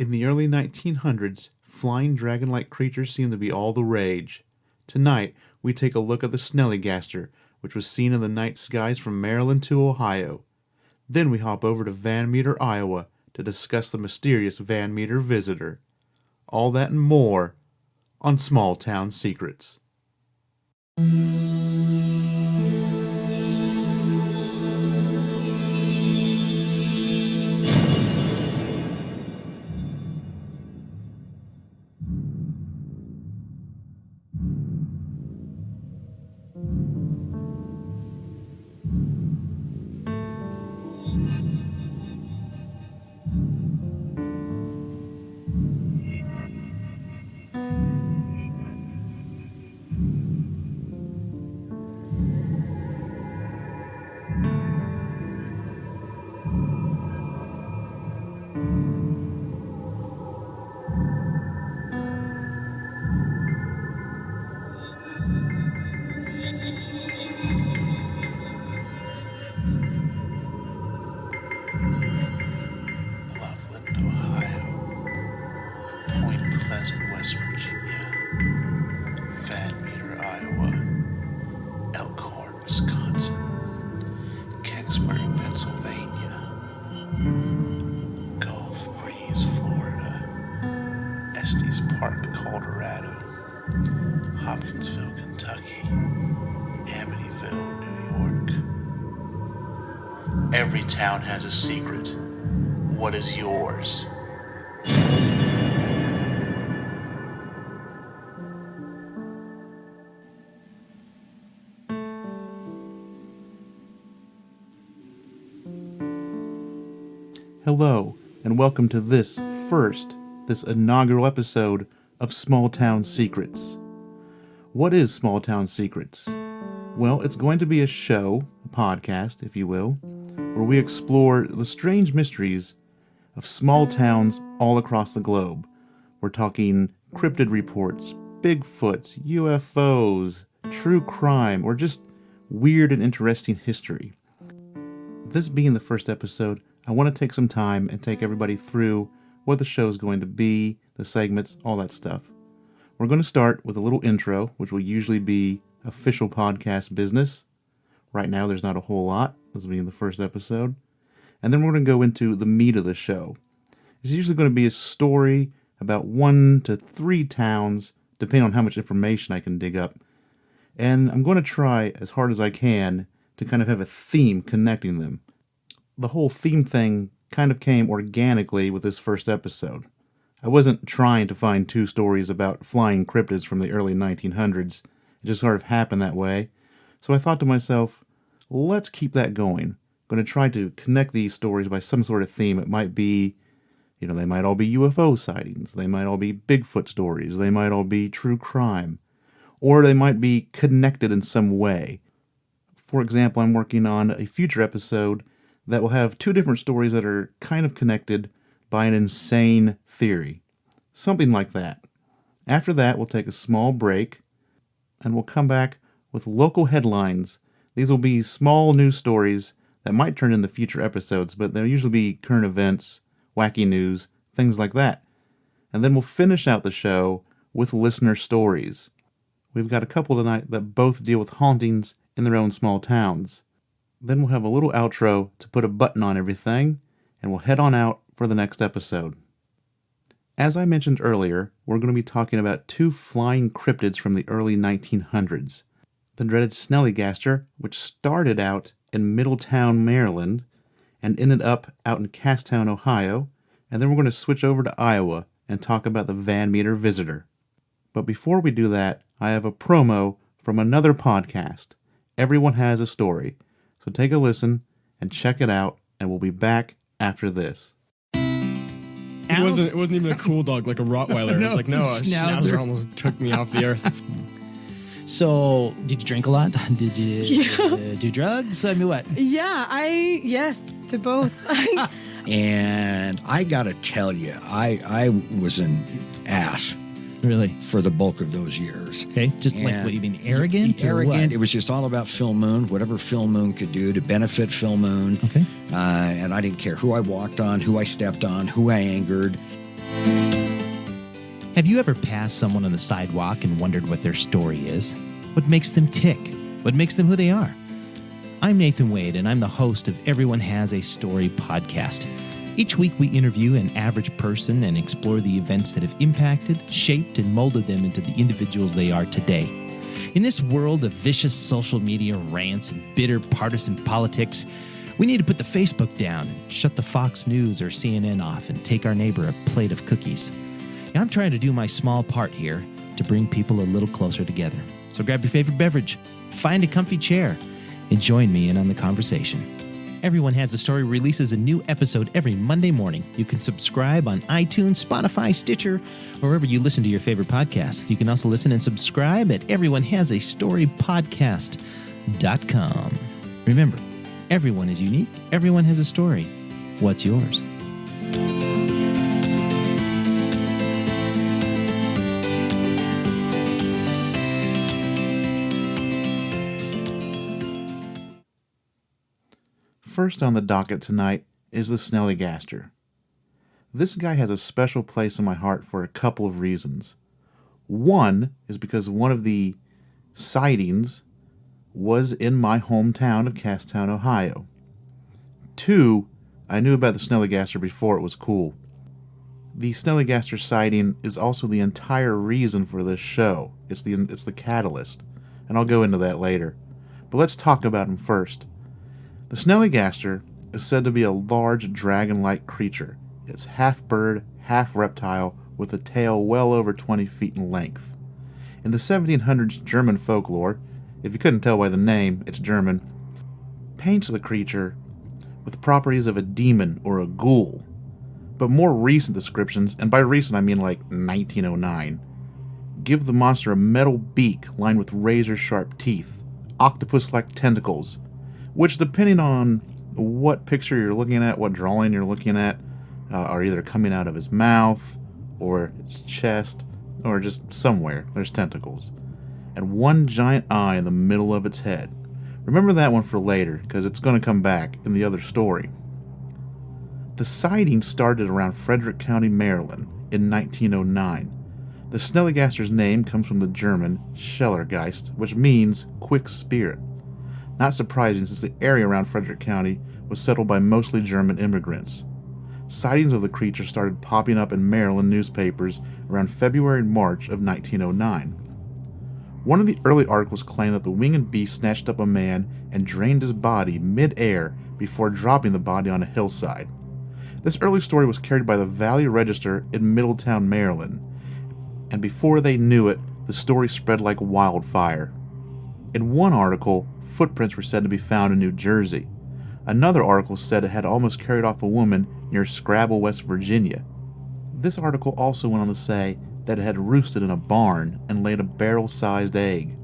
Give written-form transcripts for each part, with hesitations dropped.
In the early 1900s, flying dragon-like creatures seemed to be all the rage. Tonight, we take a look at the Snallygaster, which was seen in the night skies from Maryland to Ohio. Then we hop over to Van Meter, Iowa, to discuss the mysterious Van Meter visitor. All that and more on Small Town Secrets. Hopkinsville, Kentucky, Amityville, New York. Every town has a secret. What is yours? Hello, and welcome to this inaugural episode of Small Town Secrets. What is Small Town Secrets? Well, it's going to be a show, a podcast, if you will, where we explore the strange mysteries of small towns all across the globe. We're talking cryptid reports, Bigfoots, UFOs, true crime, or just weird and interesting history. This being the first episode, I want to take some time and take everybody through what the show is going to be, the segments, all that stuff. We're going to start with a little intro, which will usually be official podcast business. Right now, there's not a whole lot. This will be in the first episode. And then we're going to go into the meat of the show. It's usually going to be a story about 1 to 3 towns, depending on how much information I can dig up. And I'm going to try as hard as I can to kind of have a theme connecting them. The whole theme thing kind of came organically with this first episode. I wasn't trying to find 2 stories about flying cryptids from the early 1900s. It just sort of happened that way. So I thought to myself, let's keep that going. I'm going to try to connect these stories by some sort of theme. It might be, they might all be UFO sightings. They might all be Bigfoot stories. They might all be true crime. Or they might be connected in some way. For example, I'm working on a future episode that will have 2 different stories that are kind of connected by an insane theory. Something like that. After that, we'll take a small break, and we'll come back with local headlines. These will be small news stories that might turn into future episodes, but they'll usually be current events, wacky news, things like that. And then we'll finish out the show with listener stories. We've got a couple tonight that both deal with hauntings in their own small towns. Then we'll have a little outro to put a button on everything, and we'll head on out for the next episode. As I mentioned earlier, we're going to be talking about 2 flying cryptids from the early 1900s. The dreaded Snallygaster, which started out in Middletown, Maryland, and ended up out in Casstown, Ohio, and then we're going to switch over to Iowa and talk about the Van Meter visitor. But before we do that, I have a promo from another podcast. Everyone has a story. So take a listen and check it out, and we'll be back after this. It wasn't even a cool dog like a Rottweiler. No, it was like, no, a schnauzer almost took me off the earth. So, did you drink a lot? Did you do drugs? I mean, what? Yeah, yes, to both. And I gotta tell you, I was an ass. Really? For the bulk of those years. Okay, just like what you mean, arrogant? Arrogant. It was just all about Full Moon, whatever Full Moon could do to benefit Full Moon. Okay. And I didn't care who I walked on, who I stepped on, who I angered. Have you ever passed someone on the sidewalk and wondered what their story is? What makes them tick? What makes them who they are? I'm Nathan Wade, and I'm the host of Everyone Has a Story podcast. Each week we interview an average person and explore the events that have impacted, shaped, and molded them into the individuals they are today. In this world of vicious social media rants and bitter partisan politics, we need to put the Facebook down and shut the Fox News or CNN off and take our neighbor a plate of cookies. I'm trying to do my small part here to bring people a little closer together. So grab your favorite beverage, find a comfy chair, and join me in on the conversation. Everyone Has a Story releases a new episode every Monday morning. You can subscribe on iTunes, Spotify, Stitcher, or wherever you listen to your favorite podcasts. You can also listen and subscribe at everyonehasastorypodcast.com. Remember, everyone is unique. Everyone has a story. What's yours? First on the docket tonight is the Snallygaster. This guy has a special place in my heart for a couple of reasons. One is because one of the sightings was in my hometown of Casstown, Ohio. Two, I knew about the Snallygaster before it was cool. The Snallygaster sighting is also the entire reason for this show. It's the catalyst, and I'll go into that later. But let's talk about him first. The Snallygaster is said to be a large dragon-like creature. It's half bird, half reptile, with a tail well over 20 feet in length. In the 1700s German folklore, if you couldn't tell by the name, it's German, paints the creature with properties of a demon or a ghoul. But more recent descriptions, and by recent I mean like 1909, give the monster a metal beak lined with razor-sharp teeth, octopus-like tentacles, which, depending on what picture you're looking at, what drawing you're looking at, are either coming out of his mouth, or his chest, or just somewhere. There's tentacles. And one giant eye in the middle of its head. Remember that one for later, because it's going to come back in the other story. The sighting started around Frederick County, Maryland, in 1909. The Snallygaster's name comes from the German Schellergeist, which means quick spirit. Not surprising, since the area around Frederick County was settled by mostly German immigrants. Sightings of the creature started popping up in Maryland newspapers around February and March of 1909. One of the early articles claimed that the winged beast snatched up a man and drained his body mid-air before dropping the body on a hillside. This early story was carried by the Valley Register in Middletown, Maryland, and before they knew it, the story spread like wildfire. In one article, footprints were said to be found in New Jersey. Another article said it had almost carried off a woman near Scrabble, West Virginia. This article also went on to say that it had roosted in a barn and laid a barrel-sized egg.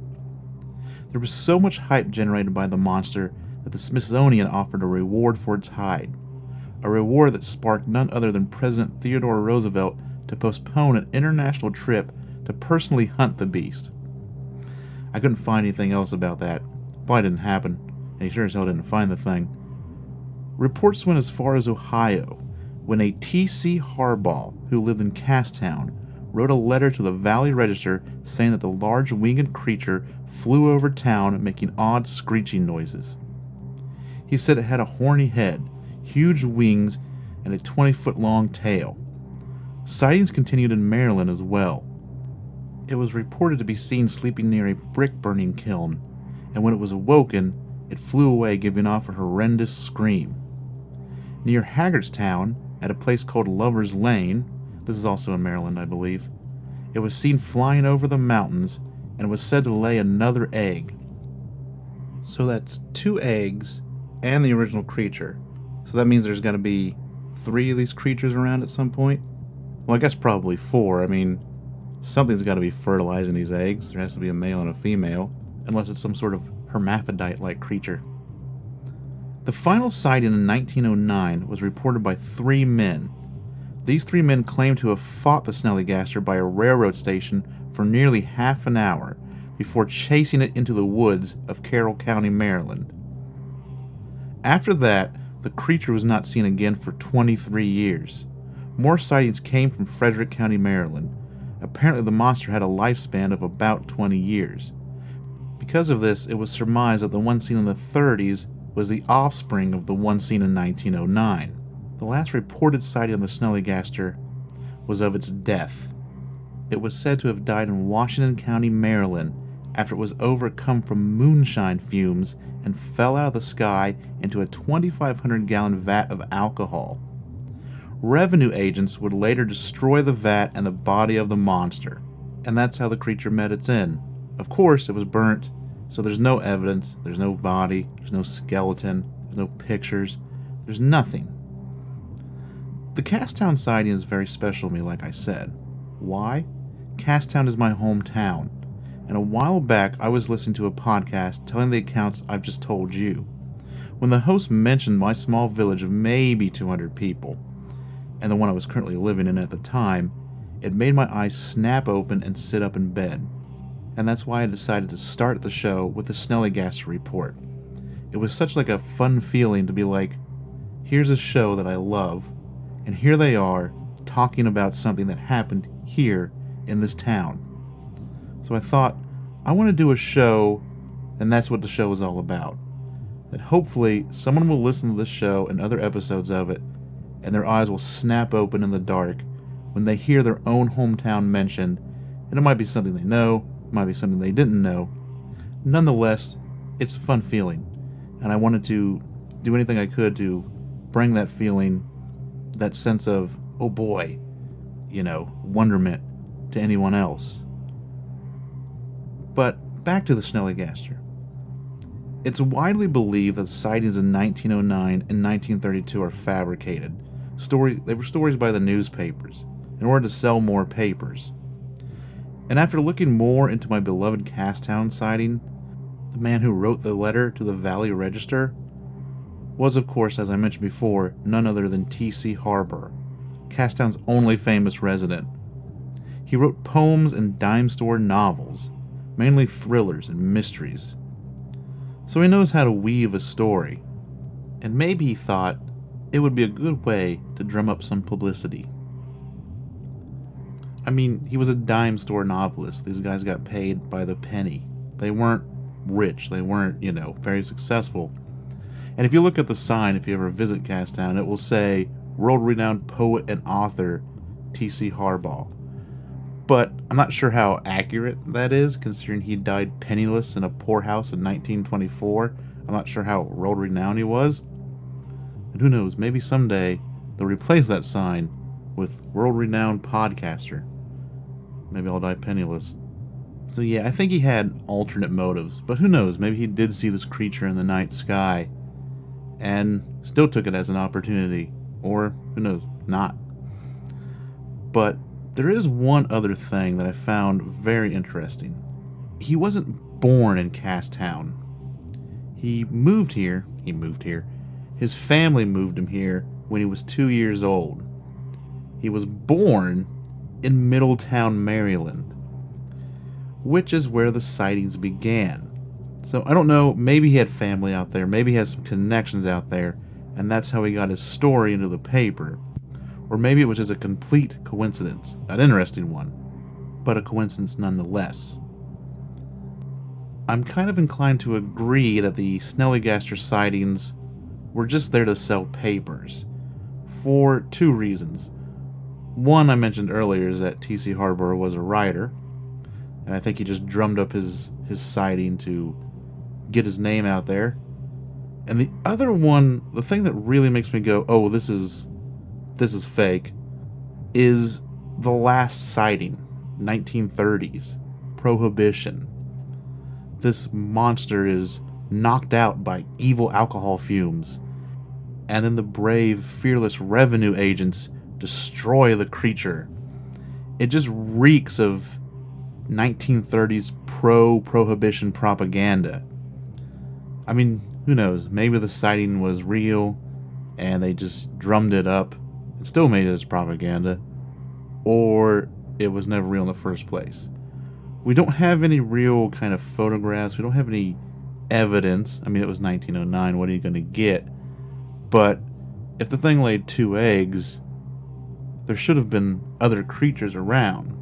There was so much hype generated by the monster that the Smithsonian offered a reward for its hide, a reward that sparked none other than President Theodore Roosevelt to postpone an international trip to personally hunt the beast. I couldn't find anything else about that. Probably didn't happen, and he sure as hell didn't find the thing. Reports went as far as Ohio, when a T.C. Harbaugh, who lived in Casstown, wrote a letter to the Valley Register saying that the large winged creature flew over town making odd screeching noises. He said it had a horny head, huge wings, and a 20-foot-long tail. Sightings continued in Maryland as well. It was reported to be seen sleeping near a brick-burning kiln, and when it was awoken, it flew away, giving off a horrendous scream. Near Hagerstown, at a place called Lover's Lane, this is also in Maryland, I believe, it was seen flying over the mountains and was said to lay another egg. So that's 2 eggs and the original creature. So that means there's got to be 3 of these creatures around at some point? Well, I guess probably 4. I mean, something's got to be fertilizing these eggs. There has to be a male and a female, unless it's some sort of hermaphrodite-like creature. The final sighting in 1909 was reported by 3 men. These 3 men claimed to have fought the Snallygaster by a railroad station for nearly half an hour before chasing it into the woods of Carroll County, Maryland. After that, the creature was not seen again for 23 years. more sightings came from Frederick County, Maryland. Apparently the monster had a lifespan of about 20 years. Because of this, it was surmised that the one seen in the 30s was the offspring of the one seen in 1909. The last reported sighting of the Snallygaster was of its death. It was said to have died in Washington County, Maryland, after it was overcome from moonshine fumes and fell out of the sky into a 2,500-gallon vat of alcohol. Revenue agents would later destroy the vat and the body of the monster, and that's how the creature met its end. Of course, it was burnt, so there's no evidence, there's no body, there's no skeleton, there's no pictures, there's nothing. The Casstown sighting is very special to me, like I said. Why? Casstown is my hometown, and a while back I was listening to a podcast telling the accounts I've just told you. When the host mentioned my small village of maybe 200 people, and the one I was currently living in at the time, it made my eyes snap open and sit up in bed. And that's why I decided to start the show with the Snallygaster report. It was such like a fun feeling to be like, here's a show that I love, and here they are talking about something that happened here in this town. So I thought, I want to do a show, and that's what the show is all about. That hopefully someone will listen to this show and other episodes of it, and their eyes will snap open in the dark when they hear their own hometown mentioned, and it might be something they know, it might be something they didn't know. Nonetheless, it's a fun feeling, and I wanted to do anything I could to bring that feeling, that sense of, oh boy, wonderment to anyone else. But back to the Snallygaster. It's widely believed that sightings in 1909 and 1932 are fabricated. They were stories by the newspapers in order to sell more papers. And after looking more into my beloved Casstown sighting, the man who wrote the letter to the Valley Register was, of course, as I mentioned before, none other than T.C. Harbour, Casstown's only famous resident. He wrote poems and dime store novels, mainly thrillers and mysteries. So he knows how to weave a story, and maybe he thought it would be a good way to drum up some publicity. I mean, he was a dime store novelist. These guys got paid by the penny. They weren't rich. They weren't, very successful. And if you look at the sign, if you ever visit Casstown, it will say, world-renowned poet and author T.C. Harbaugh. But I'm not sure how accurate that is, considering he died penniless in a poorhouse in 1924. I'm not sure how world-renowned he was. And who knows, maybe someday they'll replace that sign with world-renowned podcaster. Maybe I'll die penniless. So yeah, I think he had alternate motives, but who knows, maybe he did see this creature in the night sky and still took it as an opportunity, or who knows, not. But there is one other thing that I found very interesting. He wasn't born in Casstown. He moved here. His family moved him here when he was 2 years old. He was born in Middletown, Maryland, which is where the sightings began. So I don't know, maybe he had family out there, maybe he has some connections out there, and that's how he got his story into the paper. Or maybe it was just a complete coincidence, an interesting one, but a coincidence nonetheless. I'm kind of inclined to agree that the Snallygaster sightings were just there to sell papers, for two reasons. One I mentioned earlier is that T.C. Harbour was a writer, and I think he just drummed up his sighting to get his name out there. And the other one, the thing that really makes me go, oh, this is fake, is the last sighting, 1930s, Prohibition. This monster is knocked out by evil alcohol fumes, and then the brave, fearless revenue agents destroy the creature. It just reeks of 1930s pro-prohibition propaganda. I mean, who knows? Maybe the sighting was real, and they just drummed it up and still made it as propaganda, or it was never real in the first place. We don't have any real kind of photographs. We don't have any evidence. I mean, it was 1909. What are you going to get? But if the thing laid 2 eggs, there should have been other creatures around.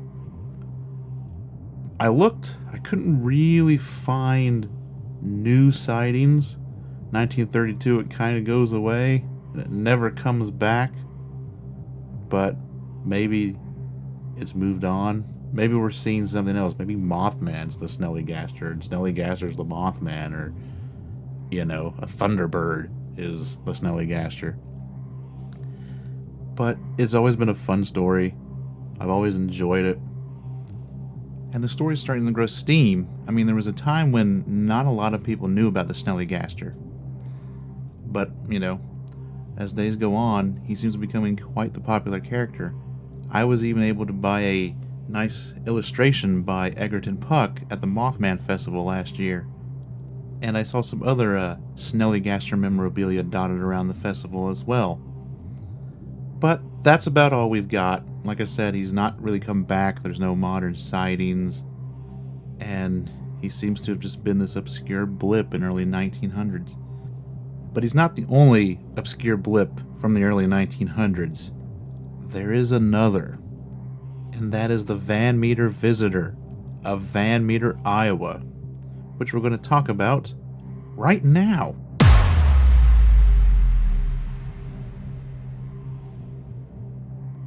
I looked, I couldn't really find new sightings. 1932, it kind of goes away, and it never comes back. But maybe it's moved on. Maybe we're seeing something else. Maybe Mothman's the Snallygaster, and Snallygaster's the Mothman, or, a Thunderbird is the Snallygaster. But it's always been a fun story. I've always enjoyed it. And the story's starting to grow steam. I mean, there was a time when not a lot of people knew about the Snallygaster. But, as days go on, he seems to be becoming quite the popular character. I was even able to buy a nice illustration by Egerton Puck at the Mothman Festival last year. And I saw some other Snallygaster memorabilia dotted around the festival as well. But that's about all we've got. Like I said, he's not really come back. There's no modern sightings. And he seems to have just been this obscure blip in early 1900s. But he's not the only obscure blip from the early 1900s. There is another. And that is the Van Meter Visitor of Van Meter, Iowa, which we're going to talk about right now.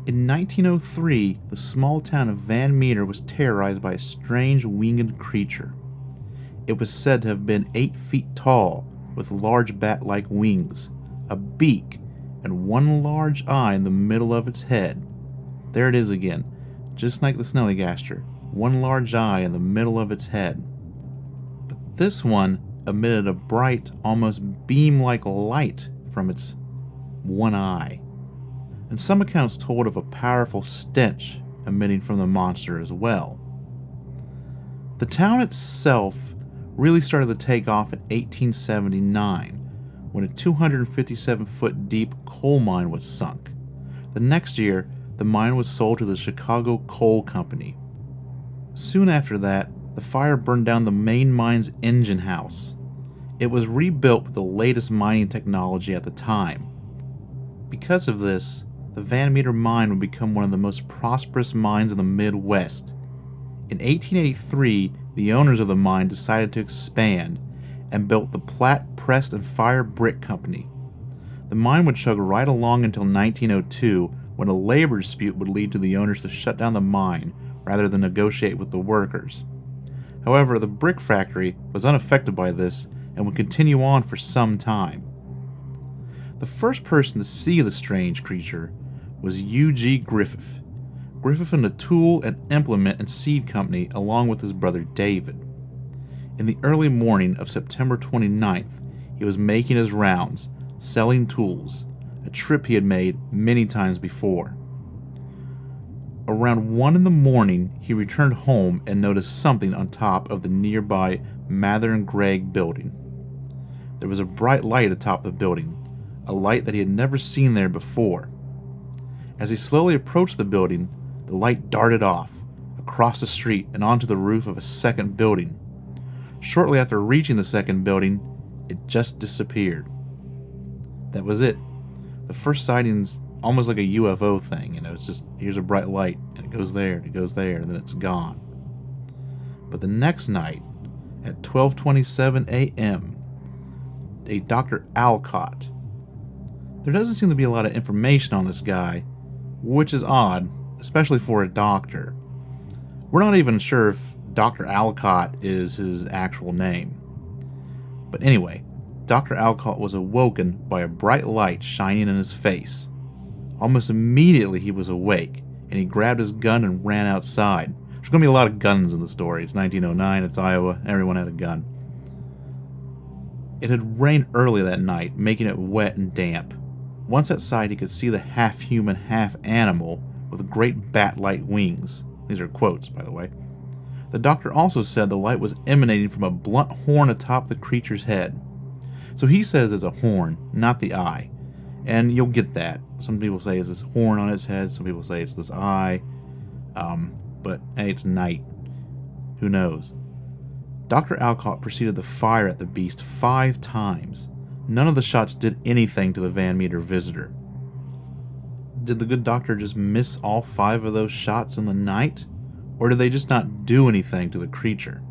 In 1903, the small town of Van Meter was terrorized by a strange winged creature. It was said to have been 8 feet tall, with large bat-like wings, a beak, and one large eye in the middle of its head. There it is again, just like the Snallygaster, one large eye in the middle of its head. But this one emitted a bright, almost beam-like light from its one eye. And some accounts told of a powerful stench emitting from the monster as well. The town itself really started to take off in 1879, when a 257-foot deep coal mine was sunk. The next year, the mine was sold to the Chicago Coal Company. Soon after that, the fire burned down the main mine's engine house. It was rebuilt with the latest mining technology at the time. Because of this, the Van Meter mine would become one of the most prosperous mines in the Midwest. In 1883, the owners of the mine decided to expand and built the Platt Pressed and Fire Brick Company. The mine would chug right along until 1902, when a labor dispute would lead to the owners to shut down the mine rather than negotiate with the workers. However, the brick factory was unaffected by this and would continue on for some time. The first person to see the strange creature was U.G. Griffith. Griffith owned a tool and implement and seed company along with his brother David. In the early morning of September 29th, he was making his rounds, selling tools, a trip he had made many times before. Around 1 in the morning, he returned home and noticed something on top of the nearby Mather and Gregg building. There was a bright light atop the building, a light that he had never seen there before. As he slowly approached the building, the light darted off, across the street and onto the roof of a second building. Shortly after reaching the second building, it just disappeared. That was it. The first sighting's almost like a UFO thing, it's just, here's a bright light, and it goes there, and it goes there, and then it's gone. But the next night, at 12:27 a.m., a Dr. Alcott. There doesn't seem to be a lot of information on this guy, which is odd, especially for a doctor. We're not even sure if Dr. Alcott is his actual name. But anyway, Dr. Alcott was awoken by a bright light shining in his face. Almost immediately he was awake, and he grabbed his gun and ran outside. There's going to be a lot of guns in the story. It's 1909, it's Iowa, everyone had a gun. It had rained early that night, making it wet and damp. Once outside, he could see the half-human, half-animal with great bat-like wings. These are quotes, by the way. The doctor also said the light was emanating from a blunt horn atop the creature's head. So he says it's a horn, not the eye. And you'll get that. Some people say it's this horn on its head, some people say it's this eye. But hey, it's night. Who knows? Dr. Alcott proceeded to fire at the beast 5 times. None of the shots did anything to the Van Meter visitor. did the good doctor just miss all 5 of those shots in the night? Or did they just not do anything to the creature?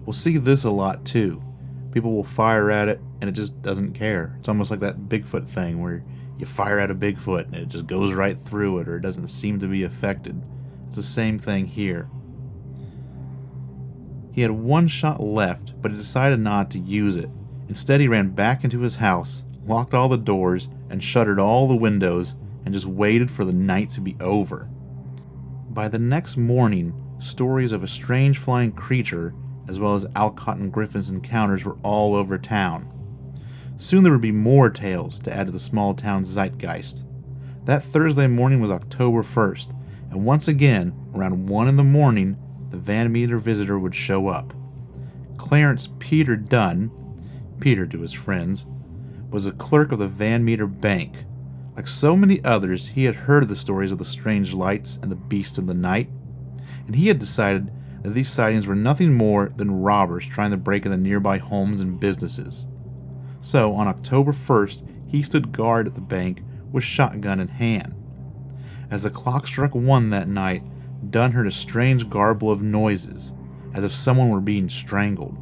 We'll see this a lot too. People will fire at it and it just doesn't care. It's almost like that Bigfoot thing where you fire at a Bigfoot and it just goes right through it, or it doesn't seem to be affected. It's the same thing here. He had 1 shot left, but he decided not to use it. Instead, he ran back into his house, locked all the doors, and shuttered all the windows, and just waited for the night to be over. By the next morning, stories of a strange flying creature, as well as Alcott and Griffin's encounters, were all over town. Soon there would be more tales to add to the small town zeitgeist. That Thursday morning was October 1st, and once again, around 1 in the morning, the Van Meter visitor would show up. Clarence Peter Dunn, Peter to his friends, was a clerk of the Van Meter Bank. Like so many others, he had heard the stories of the strange lights and the beasts in the night, and he had decided that these sightings were nothing more than robbers trying to break into nearby homes and businesses. So, on October 1st, he stood guard at the bank with shotgun in hand. As the clock struck 1 that night, Dunn heard a strange garble of noises, as if someone were being strangled.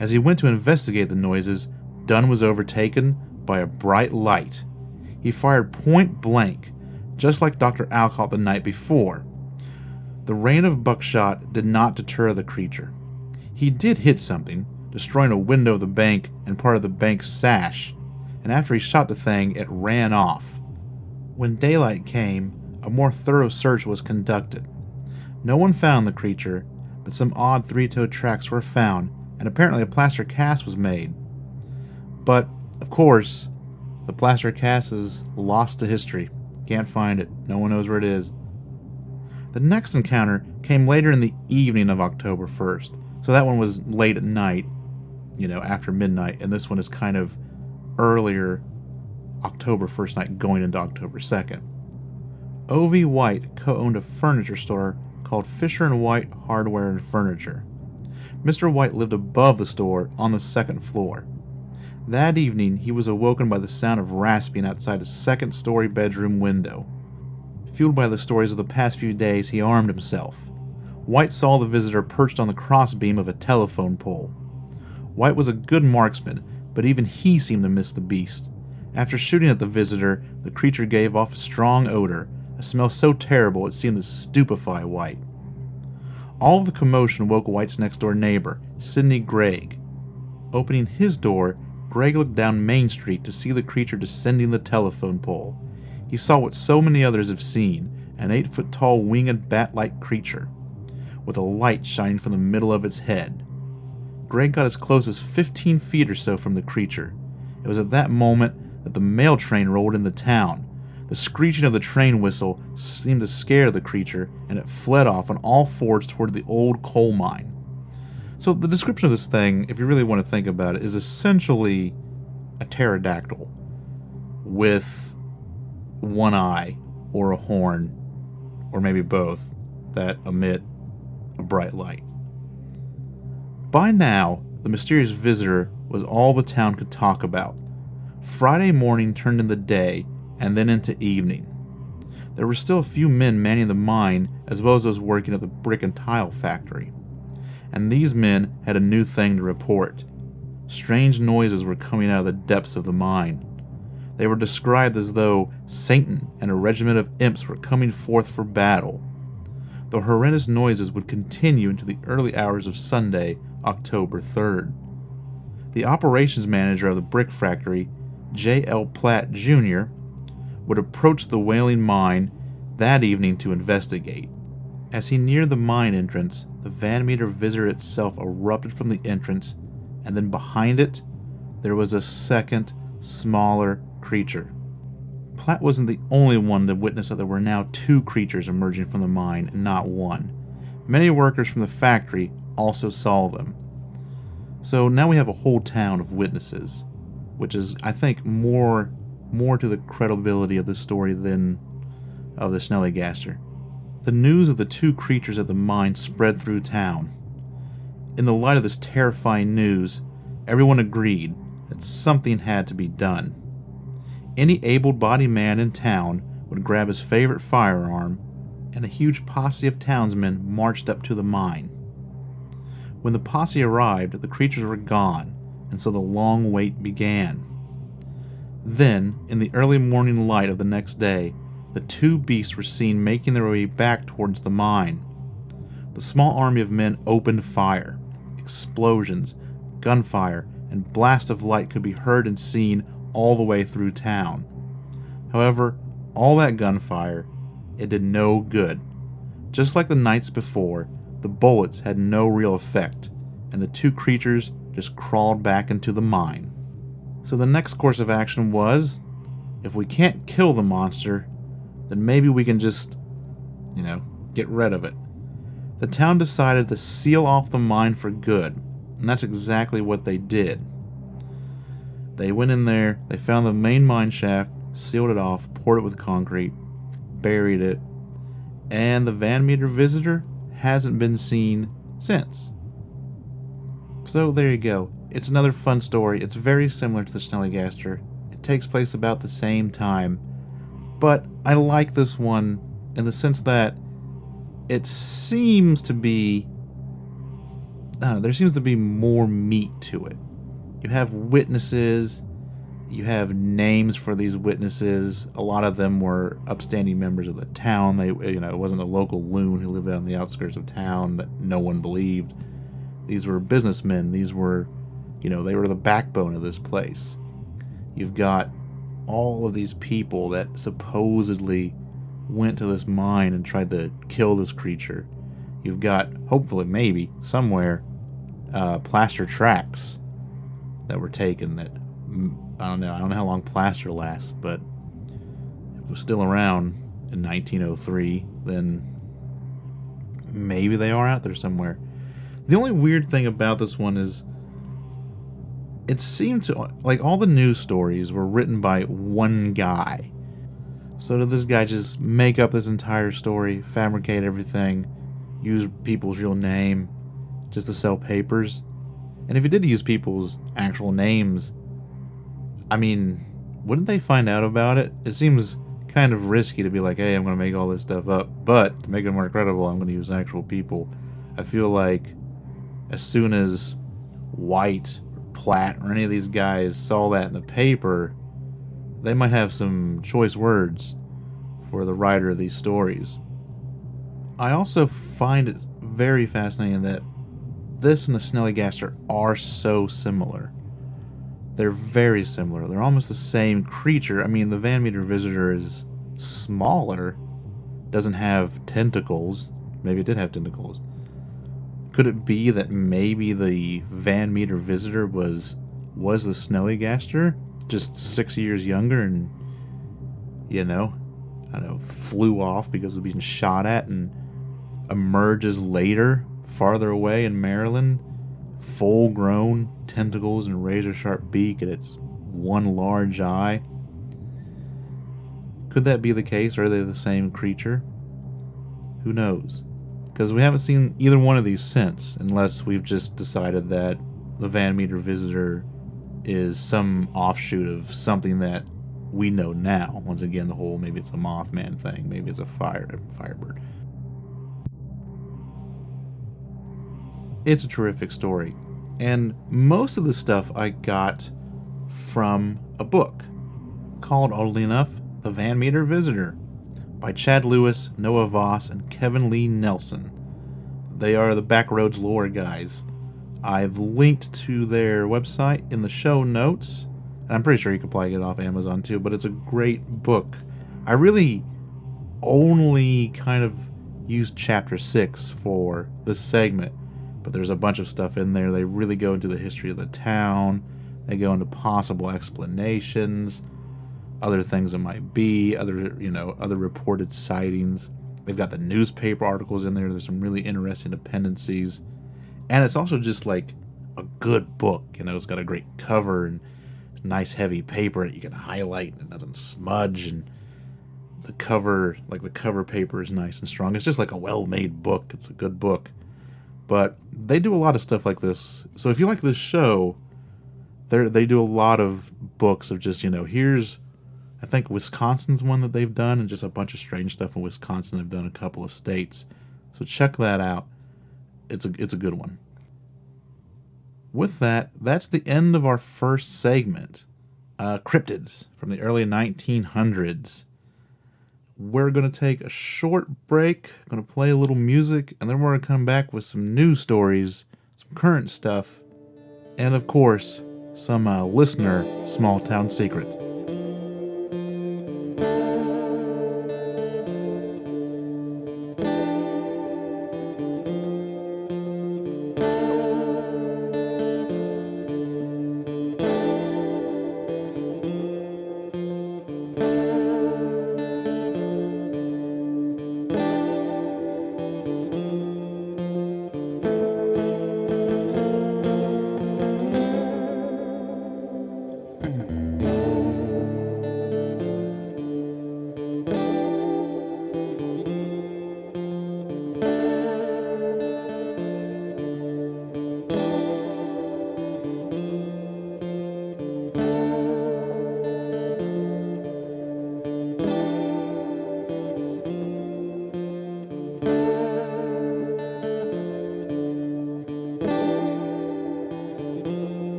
As he went to investigate the noises, Dunn was overtaken by a bright light. He fired point blank, just like Dr. Alcott the night before. The rain of buckshot did not deter the creature. He did hit something, destroying a window of the bank and part of the bank's sash, and after he shot the thing, it ran off. When daylight came, a more thorough search was conducted. No one found the creature, but some odd 3-toed tracks were found, and apparently a plaster cast was made. But, of course, the plaster cast is lost to history. Can't find it. No one knows where it is. The next encounter came later in the evening of October 1st. So that one was late at night, after midnight, and this one is kind of earlier October 1st night going into October 2nd. O.V. White co-owned a furniture store called Fisher & White Hardware and Furniture. Mr. White lived above the store on the 2nd floor. That evening, he was awoken by the sound of rasping outside his 2nd-story bedroom window. Fueled by the stories of the past few days, he armed himself. White saw the visitor perched on the crossbeam of a telephone pole. White was a good marksman, but even he seemed to miss the beast. After shooting at the visitor, the creature gave off a strong odor, a smell so terrible it seemed to stupefy White. All of the commotion woke White's next-door neighbor, Sidney Gregg. Opening his door, Gregg looked down Main Street to see the creature descending the telephone pole. He saw what so many others have seen, an 8-foot-tall winged bat-like creature, with a light shining from the middle of its head. Gregg got as close as 15 feet or so from the creature. It was at that moment that the mail train rolled into town. The screeching of the train whistle seemed to scare the creature, and it fled off on all fours toward the old coal mine. So the description of this thing, if you really want to think about it, is essentially a pterodactyl with one eye or a horn, or maybe both, that emit a bright light. By now, the mysterious visitor was all the town could talk about. Friday morning turned into day, and then into evening. There were still a few men manning the mine, as well as those working at the brick and tile factory. And these men had a new thing to report. Strange noises were coming out of the depths of the mine. They were described as though Satan and a regiment of imps were coming forth for battle. The horrendous noises would continue into the early hours of Sunday, October 3rd. The operations manager of the brick factory, J.L. Platt, Jr., would approach the wailing mine that evening to investigate. As he neared the mine entrance, the Van Meter visitor itself erupted from the entrance, and then behind it, there was a second, smaller creature. Platt wasn't the only one to witness that there were now 2 creatures emerging from the mine, and not one. Many workers from the factory also saw them. So now we have a whole town of witnesses, which is, I think, more to the credibility of the story than of the Snallygaster. The news of the 2 creatures at the mine spread through town. In the light of this terrifying news, everyone agreed that something had to be done. Any able-bodied man in town would would grab his favorite firearm, and a huge posse of townsmen marched up to the mine. When the posse arrived, the creatures were gone, and so the long wait began. Then, in the early morning light of the next day, the two beasts were seen making their way back towards the mine. The small army of men opened fire. Explosions, gunfire, and blasts of light could be heard and seen all the way through town. However, all that gunfire, it did no good. Just like the nights before, the bullets had no real effect, and the two creatures just crawled back into the mine. So the next course of action was, if we can't kill the monster, then maybe we can just, get rid of it. The town decided to seal off the mine for good, and that's exactly what they did. They went in there, they found the main mine shaft, sealed it off, poured it with concrete, buried it, and the Van Meter visitor hasn't been seen since. So there you go. It's another fun story. It's very similar to the Snallygaster. It takes place about the same time, but I like this one in the sense that it seems to be, there seems to be more meat to it. You have witnesses, you have names for these witnesses. A lot of them were upstanding members of the town. It wasn't a local loon who lived on the outskirts of town that no one believed. These were businessmen. These were, they were the backbone of this place. You've got all of these people that supposedly went to this mine and tried to kill this creature. You've got, hopefully, maybe, somewhere, plaster tracks that were taken that, I don't know how long plaster lasts, but if it was still around in 1903, then maybe they are out there somewhere. The only weird thing about this one is it seemed to, all the news stories were written by one guy. So did this guy just make up this entire story, fabricate everything, use people's real name just to sell papers? And if he did use people's actual names, wouldn't they find out about it? It seems kind of risky to be like, hey, I'm going to make all this stuff up, but to make it more credible, I'm going to use actual people. I feel like as soon as White or Platt or any of these guys saw that in the paper, they might have some choice words for the writer of these stories. I also find it very fascinating that this and the Snallygaster are so similar. They're very similar. They're almost the same creature. The Van Meter visitor is smaller, doesn't have tentacles. Maybe it did have tentacles. Could it be that maybe the Van Meter visitor was the Snallygaster, just 6 years younger and, flew off because of being shot at and emerges later, farther away in Maryland, full-grown tentacles and razor-sharp beak and its one large eye? Could that be the case? Or are they the same creature? Who knows? Because we haven't seen either one of these since, unless we've just decided that the Van Meter visitor is some offshoot of something that we know now. Once again, the whole, maybe it's a Mothman thing, maybe it's a Firebird. It's a terrific story. And most of the stuff I got from a book called, oddly enough, The Van Meter Visitor by Chad Lewis, Noah Voss, and Kevin Lee Nelson. They are the Backroads Lore guys. I've linked to their website in the show notes. And I'm pretty sure you can probably get it off Amazon too, but it's a great book. I really only kind of used chapter 6 for this segment, but there's a bunch of stuff in there. They really go into the history of the town. They go into possible explanations, other things it might be, other reported sightings. They've got the newspaper articles in there. There's some really interesting dependencies. And it's also just like a good book. It's got a great cover and nice heavy paper that you can highlight and it doesn't smudge. And the cover paper is nice and strong. It's just like a well-made book. It's a good book. But they do a lot of stuff like this. So if you like this show, they do a lot of books of just, here's I think Wisconsin's one that they've done, and just a bunch of strange stuff in Wisconsin. They've done a couple of states. So check that out. It's a good one. With that, that's the end of our first segment. Cryptids from the early 1900s. We're going to take a short break, going to play a little music, and then we're going to come back with some news stories, some current stuff, and of course, some listener small town secrets.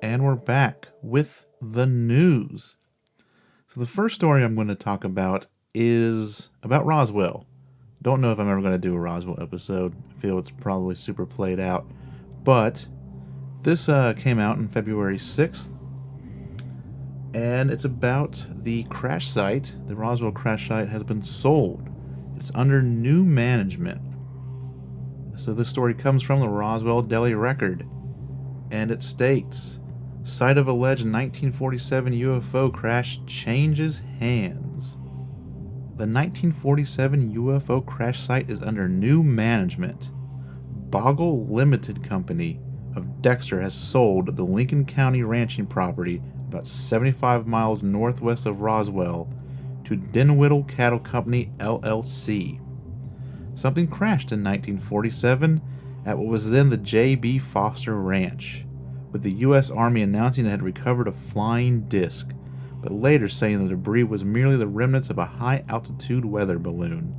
And we're back with the news. So the first story I'm going to talk about is about Roswell. Don't know if I'm ever going to do a Roswell episode. I feel it's probably super played out. But this came out on February 6th. And it's about the crash site. The Roswell crash site has been sold. It's under new management. So this story comes from the Roswell Daily Record. And it states, site of alleged 1947 UFO crash changes hands. The 1947 UFO crash site is under new management. Boggle Limited Company of Dexter has sold the Lincoln County ranching property about 75 miles northwest of Roswell to Dinwiddie Cattle Company, LLC. Something crashed in 1947 at what was then the J.B. Foster Ranch, with the U.S. Army announcing it had recovered a flying disc, but later saying the debris was merely the remnants of a high-altitude weather balloon.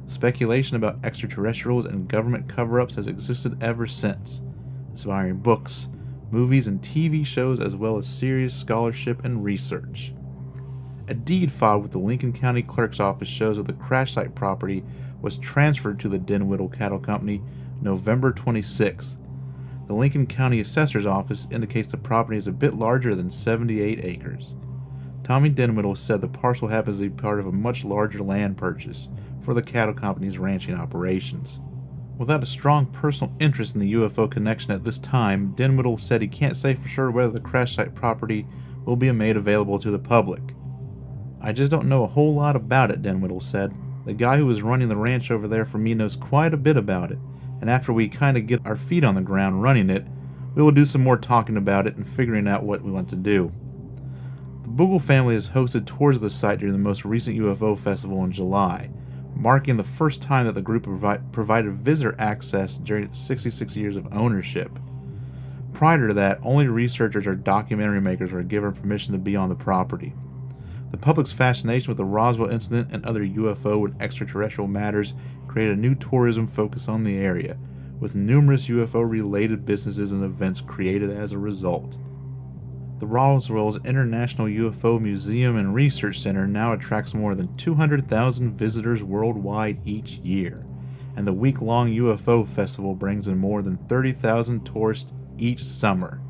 Speculation about extraterrestrials and government cover-ups has existed ever since, inspiring books, movies, and TV shows, as well as serious scholarship and research. A deed filed with the Lincoln County Clerk's Office shows that the crash site property was transferred to the Dinwiddie Cattle Company November 26th. The Lincoln County Assessor's Office indicates the property is a bit larger than 78 acres. Tommy Dinwiddie said the parcel happens to be part of a much larger land purchase for the cattle company's ranching operations. Without a strong personal interest in the UFO connection at this time, Dinwiddie said he can't say for sure whether the crash site property will be made available to the public. I just don't know a whole lot about it, Dinwiddie said. The guy who was running the ranch over there for me knows quite a bit about it, and after we kind of get our feet on the ground running it, we will do some more talking about it and figuring out what we want to do. The Bogle family has hosted tours of the site during the most recent UFO festival in July, marking the first time that the group provided visitor access during its 66 years of ownership. Prior to that, only researchers or documentary makers were given permission to be on the property. The public's fascination with the Roswell incident and other UFO and extraterrestrial matters created a new tourism focus on the area, with numerous UFO-related businesses and events created as a result. The Roswell's International UFO Museum and Research Center now attracts more than 200,000 visitors worldwide each year, and the week-long UFO festival brings in more than 30,000 tourists each summer.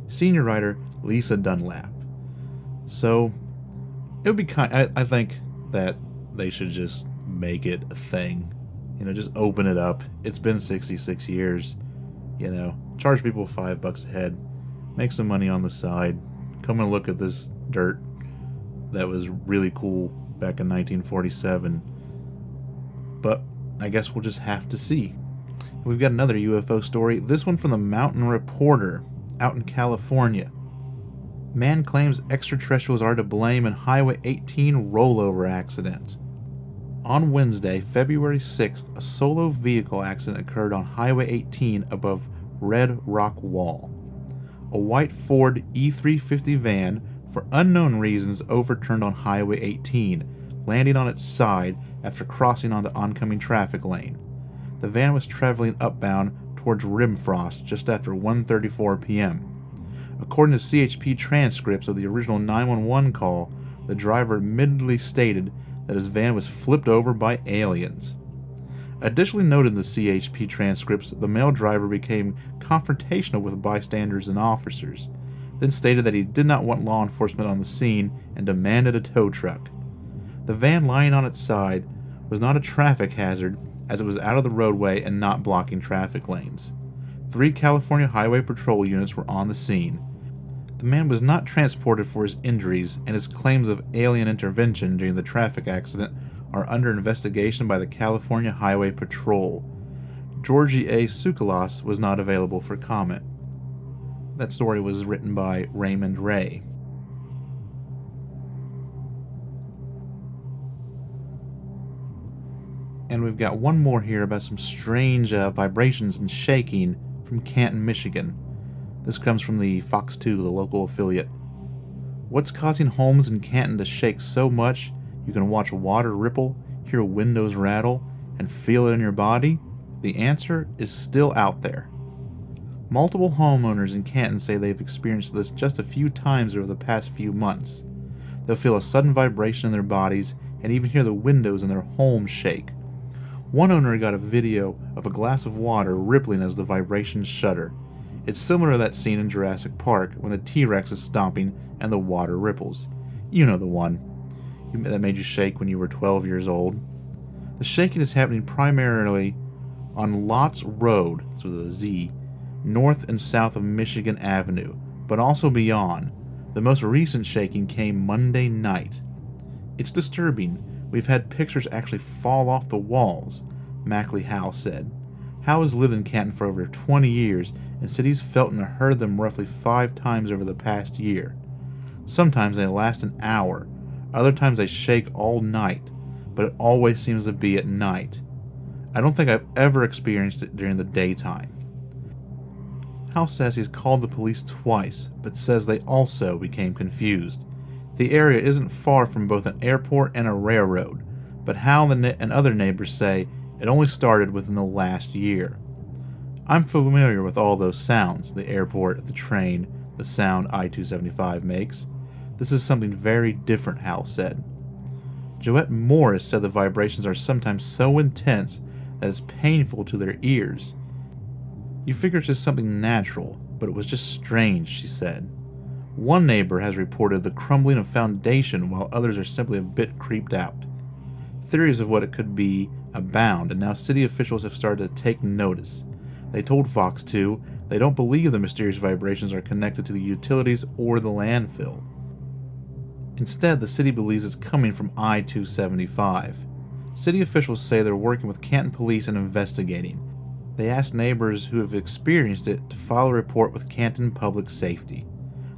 Senior writer Lisa Dunlap. So, it would be I think that they should just make it a thing. Just open it up. It's been 66 years. Charge people $5 a head. Make some money on the side. Come and look at this dirt that was really cool back in 1947. But I guess we'll just have to see. We've got another UFO story, this one from the Mountain Reporter out in California. Man claims extraterrestrials are to blame in Highway 18 rollover accident. On Wednesday, February 6th, a solo vehicle accident occurred on Highway 18 above Red Rock Wall. A white Ford E350 van, for unknown reasons, overturned on Highway 18, landing on its side after crossing onto oncoming traffic lane. The van was traveling upbound towards Rimfrost just after 1:34 p.m. According to CHP transcripts of the original 911 call, the driver admittedly stated that his van was flipped over by aliens. Additionally noted in the CHP transcripts, the male driver became confrontational with bystanders and officers, then stated that he did not want law enforcement on the scene and demanded a tow truck. The van lying on its side was not a traffic hazard, as it was out of the roadway and not blocking traffic lanes. 3 California Highway Patrol units were on the scene. The man was not transported for his injuries, and his claims of alien intervention during the traffic accident are under investigation by the California Highway Patrol. Georgie A. Tsoukalos was not available for comment. That story was written by Raymond Ray. And we've got one more here about some strange vibrations and shaking from Canton, Michigan. This comes from the Fox 2, the local affiliate. What's causing homes in Canton to shake so much you can watch water ripple, hear windows rattle, and feel it in your body? The answer is still out there. Multiple homeowners in Canton say they've experienced this just a few times over the past few months. They'll feel a sudden vibration in their bodies and even hear the windows in their home shake. One owner got a video of a glass of water rippling as the vibrations shudder. It's similar to that scene in Jurassic Park when the T-Rex is stomping and the water ripples. You know the one that made you shake when you were 12 years old. The shaking is happening primarily on Lots Road, that's with a Z, north and south of Michigan Avenue, but also beyond. The most recent shaking came Monday night. It's disturbing. We've had pictures actually fall off the walls, Mackley Howe said. Howe has lived in Canton for over 20 years and said he's felt and heard them roughly 5 times over the past year. Sometimes they last an hour, other times they shake all night, but it always seems to be at night. I don't think I've ever experienced it during the daytime. Howe says he's called the police twice, but says they also became confused. The area isn't far from both an airport and a railroad, but Howe and other neighbors say it only started within the last year. I'm familiar with all those sounds, the airport, the train, the sound I-275 makes. This is something very different, Howe said. Joette Morris said the vibrations are sometimes so intense that it's painful to their ears. You figure it's just something natural, but it was just strange, she said. One neighbor has reported the crumbling of foundation, while others are simply a bit creeped out. Theories of what it could be abound, and now city officials have started to take notice. They told Fox 2 they don't believe the mysterious vibrations are connected to the utilities or the landfill. Instead, the city believes it's coming from I-275. City officials say they're working with Canton police and investigating. They asked neighbors who have experienced it to file a report with Canton Public Safety.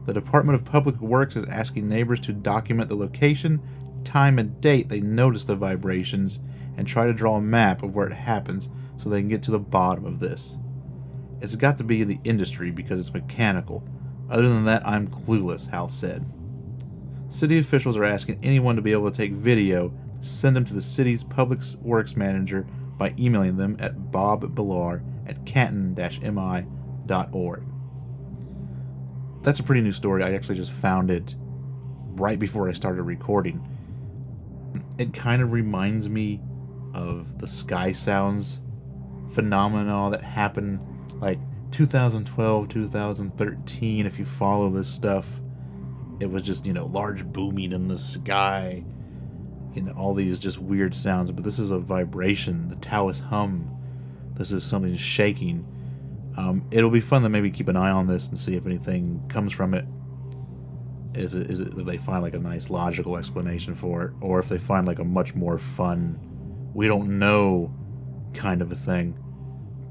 The Department of Public Works is asking neighbors to document the location, time, and date they noticed the vibrations, and try to draw a map of where it happens so they can get to the bottom of this. It's got to be in the industry because it's mechanical. Other than that, I'm clueless, Hal said. City officials are asking anyone to be able to take video to send them to the city's public works manager by emailing them at bobbellar at canton-mi.org. That's a pretty new story. I actually just found it right before I started recording. It kind of reminds me of the Sky Sounds phenomena that happened like 2012, 2013. If you follow this stuff, it was just, large booming in the sky, all these just weird sounds. But this is a vibration, the Taoist hum. This is something shaking. It'll be fun to maybe keep an eye on this and see if anything comes from it. If they find like a nice logical explanation for it, or if they find like a much more fun, we don't know kind of a thing.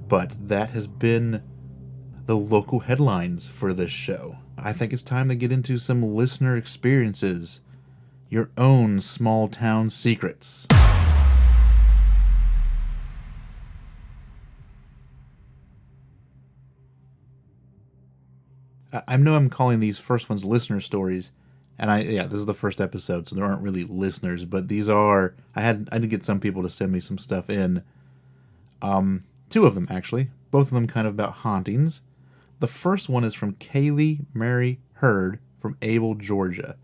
But that has been the local headlines for this show. I think it's time to get into some listener experiences, your own small town secrets. I know I'm calling these first ones listener stories, and this is the first episode, so there aren't really listeners, but these are, I did get some people to send me some stuff in. Two of them, actually. Both of them kind of about hauntings. The first one is from Kaylee Mary Hurd from Able, Georgia.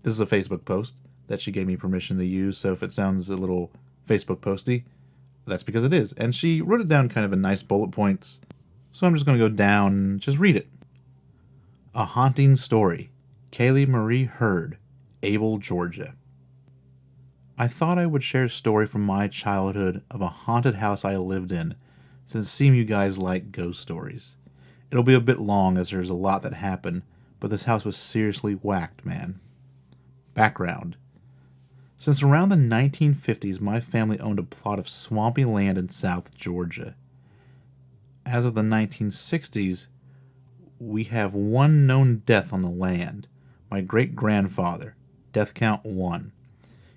This is a Facebook post that she gave me permission to use, so if it sounds a little Facebook posty, that's because it is. And she wrote it down kind of in nice bullet points, so I'm just going to go down and just read it. A haunting story. Kaylee Marie Hurd, Able, Georgia. I thought I would share a story from my childhood of a haunted house I lived in, since it seems you guys like ghost stories. It'll be a bit long as there's a lot that happened, but this house was seriously whacked, man. Background. Since around the 1950s, my family owned a plot of swampy land in South Georgia. As of the 1960s, we have one known death on the land, my great-grandfather, death count 1.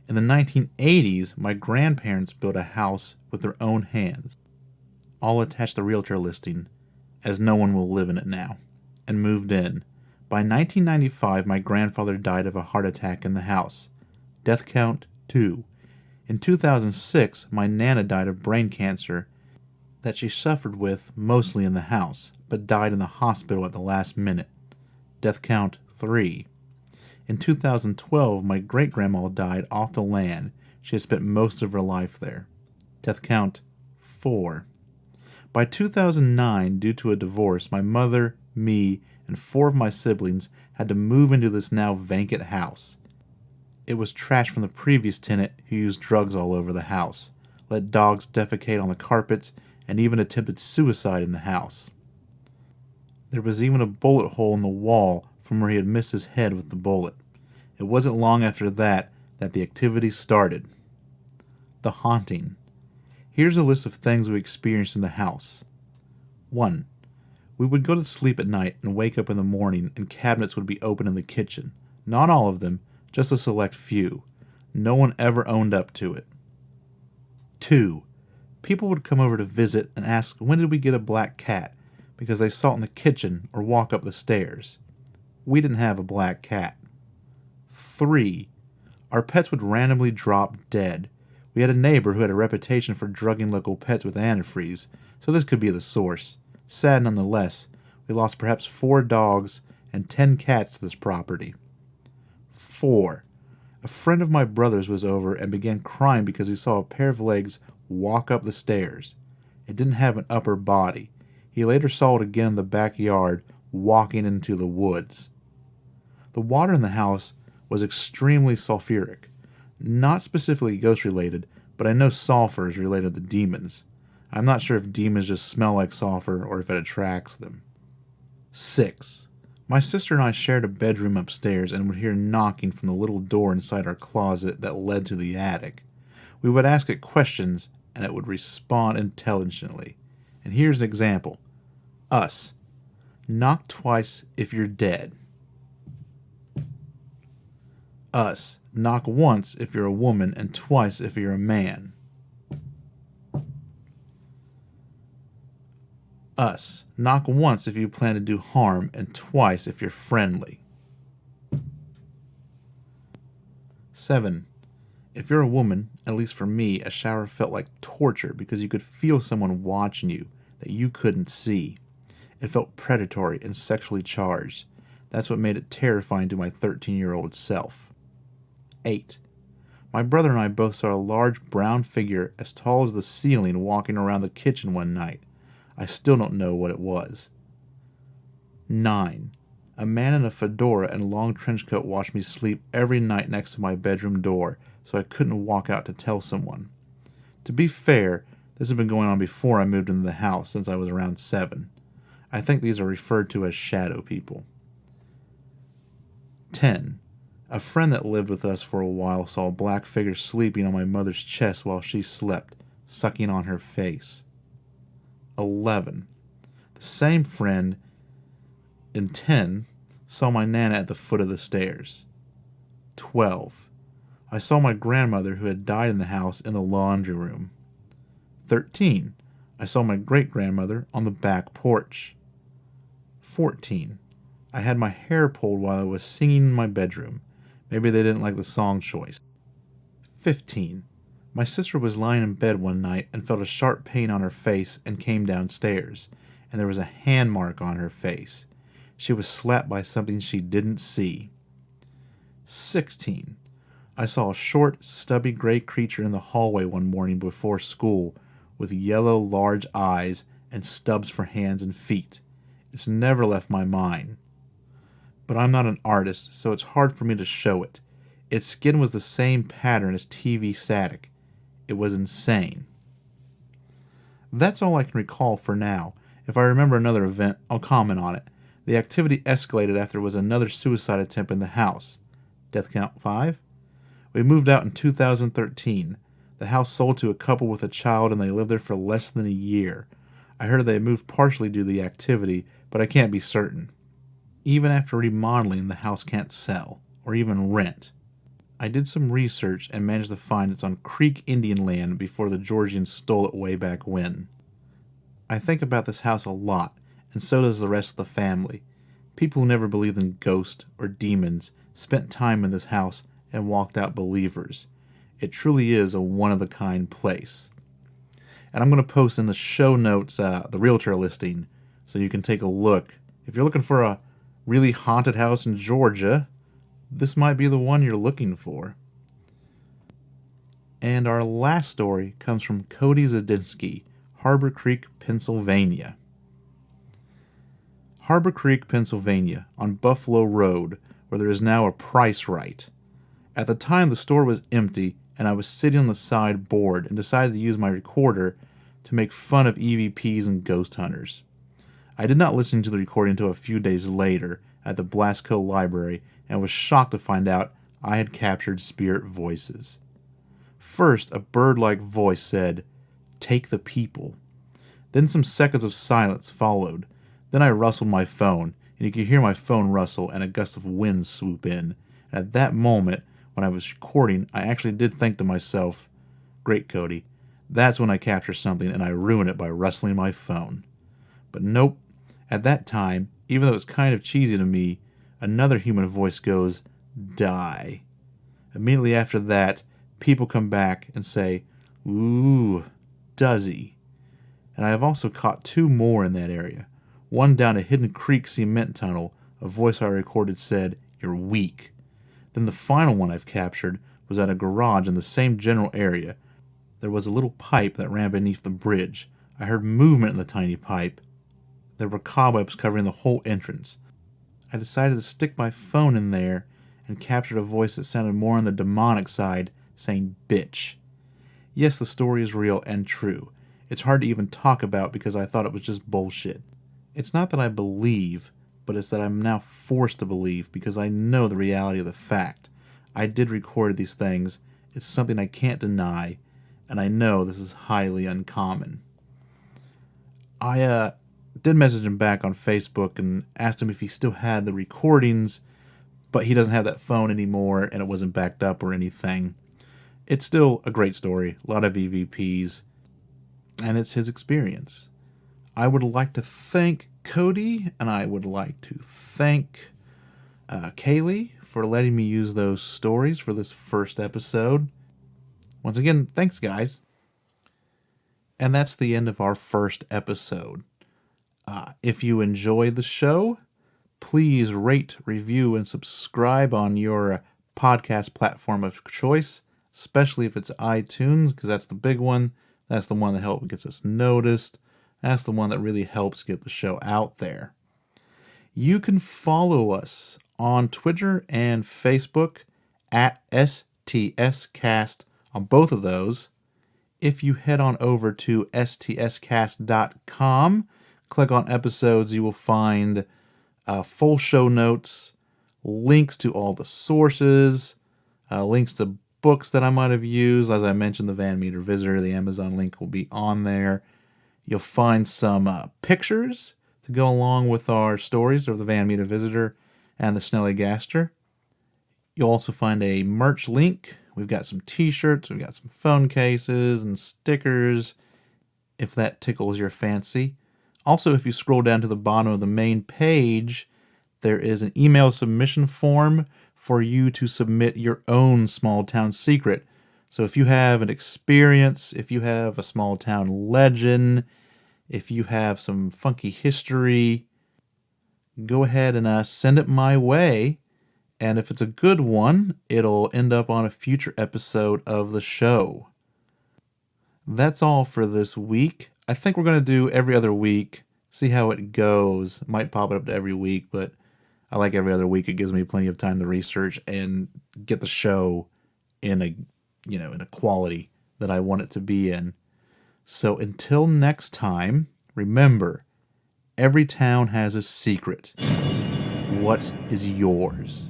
In the 1980s, my grandparents built a house with their own hands. All attached to realtor listing, as no one will live in it now, and moved in. By 1995, my grandfather died of a heart attack in the house, death count 2. In 2006, my Nana died of brain cancer that she suffered with mostly in the house, but died in the hospital at the last minute. Death count 3. In 2012, my great-grandma died off the land. She had spent most of her life there. Death count 4. By 2009, due to a divorce, my mother, me, and 4 of my siblings had to move into this now vacant house. It was trash from the previous tenant who used drugs all over the house, let dogs defecate on the carpets, and even attempted suicide in the house. There was even a bullet hole in the wall from where he had missed his head with the bullet. It wasn't long after that the activity started. The haunting. Here's a list of things we experienced in the house. 1. We would go to sleep at night and wake up in the morning and cabinets would be open in the kitchen. Not all of them, just a select few. No one ever owned up to it. 2. People would come over to visit and ask when did we get a black cat because they saw it in the kitchen or walk up the stairs. We didn't have a black cat. 3. Our pets would randomly drop dead. We had a neighbor who had a reputation for drugging local pets with antifreeze, so this could be the source. Sad nonetheless, we lost perhaps 4 dogs and 10 cats to this property. 4. A friend of my brother's was over and began crying because he saw a pair of legs walk up the stairs. It didn't have an upper body. He later saw it again in the backyard, walking into the woods. The water in the house was extremely sulfuric. Not specifically ghost-related, but I know sulfur is related to demons. I'm not sure if demons just smell like sulfur or if it attracts them. 6. My sister and I shared a bedroom upstairs and would hear knocking from the little door inside our closet that led to the attic. We would ask it questions and it would respond intelligently. And here's an example. Us. Knock twice if you're dead. Us. Knock once if you're a woman and twice if you're a man. Us. Knock once if you plan to do harm and twice if you're friendly. 7. If you're a woman, at least for me, a shower felt like torture because you could feel someone watching you. that you couldn't see. It felt predatory and sexually charged. That's what made it terrifying to my 13-year-old self. 8. My brother and I both saw a large brown figure as tall as the ceiling walking around the kitchen one night. I still don't know what it was. 9. A man in a fedora and long trench coat watched me sleep every night next to my bedroom door, so I couldn't walk out to tell someone. To be fair, this had been going on before I moved into the house, since I was around 7. I think these are referred to as shadow people. 10. A friend that lived with us for a while saw a black figure sleeping on my mother's chest while she slept, sucking on her face. 11. The same friend in 10 saw my Nana at the foot of the stairs. 12. I saw my grandmother who had died in the house in the laundry room. 13. I saw my great-grandmother on the back porch. 14. I had my hair pulled while I was singing in my bedroom. Maybe they didn't like the song choice. 15. My sister was lying in bed one night and felt a sharp pain on her face and came downstairs, and there was a hand mark on her face. She was slapped by something she didn't see. 16. I saw a short, stubby gray creature in the hallway one morning before school with yellow, large eyes and stubs for hands and feet. It's never left my mind. But I'm not an artist, so it's hard for me to show it. Its skin was the same pattern as TV static. It was insane. That's all I can recall for now. If I remember another event, I'll comment on it. The activity escalated after there was another suicide attempt in the house. Death count 5? We moved out in 2013. The house sold to a couple with a child and they lived there for less than a year. I heard they moved partially due to the activity, but I can't be certain. Even after remodeling, the house can't sell, or even rent. I did some research and managed to find it's on Creek Indian land before the Georgians stole it way back when. I think about this house a lot, and so does the rest of the family. People who never believed in ghosts or demons spent time in this house and walked out believers. It truly is a one-of-a-kind place. And I'm going to post in the show notes the realtor listing so you can take a look. If you're looking for a really haunted house in Georgia, this might be the one you're looking for. And our last story comes from Cody Zadinsky, Harbor Creek, Pennsylvania. Harbor Creek, Pennsylvania, on Buffalo Road, where there is now a Price Right. At the time, the store was empty, and I was sitting on the side bored and decided to use my recorder to make fun of EVPs and ghost hunters. I did not listen to the recording until a few days later at the Blasco Library and was shocked to find out I had captured spirit voices. First, a bird-like voice said, "Take the people." Then some seconds of silence followed. Then I rustled my phone, and you could hear my phone rustle and a gust of wind swoop in. And at that moment, when I was recording, I actually did think to myself, "Great, Cody. That's when I capture something and I ruin it by rustling my phone." But nope. At that time, even though it's kind of cheesy to me, another human voice goes, "Die." Immediately after that, people come back and say, "Ooh, does he?" And I have also caught 2 more in that area. One down a Hidden Creek cement tunnel, a voice I recorded said, "You're weak." Then the final one I've captured was at a garage in the same general area. There was a little pipe that ran beneath the bridge. I heard movement in the tiny pipe. There were cobwebs covering the whole entrance. I decided to stick my phone in there and captured a voice that sounded more on the demonic side, saying "bitch." Yes, the story is real and true. It's hard to even talk about because I thought it was just bullshit. It's not that I believe, but it's that I'm now forced to believe because I know the reality of the fact. I did record these things. It's something I can't deny, and I know this is highly uncommon. I did message him back on Facebook and asked him if he still had the recordings, but he doesn't have that phone anymore and it wasn't backed up or anything. It's still a great story, a lot of EVPs, and it's his experience. I would like to thank Cody, and I would like to thank Kaylee for letting me use those stories for this first episode. Once again, thanks, guys. And that's the end of our first episode. If you enjoyed the show, please rate, review, and subscribe on your podcast platform of choice, especially if it's iTunes, because that's the big one. That's the one that gets us noticed. That's the one that really helps get the show out there. You can follow us on Twitter and Facebook at STScast on both of those. If you head on over to stscast.com, click on episodes, you will find full show notes, links to all the sources, links to books that I might have used. As I mentioned, the Van Meter Visitor, the Amazon link will be on there. You'll find some pictures to go along with our stories of the Van Meter Visitor and the Snallygaster. You'll also find a merch link. We've got some t-shirts, we've got some phone cases and stickers, if that tickles your fancy. Also, if you scroll down to the bottom of the main page, there is an email submission form for you to submit your own small town secret. So if you have an experience, if you have a small town legend, if you have some funky history, go ahead and send it my way. And if it's a good one, it'll end up on a future episode of the show. That's all for this week. I think we're going to do every other week, see how it goes. Might pop it up to every week, but I like every other week. It gives me plenty of time to research and get the show in a quality that I want it to be in. So until next time, remember, every town has a secret. What is yours?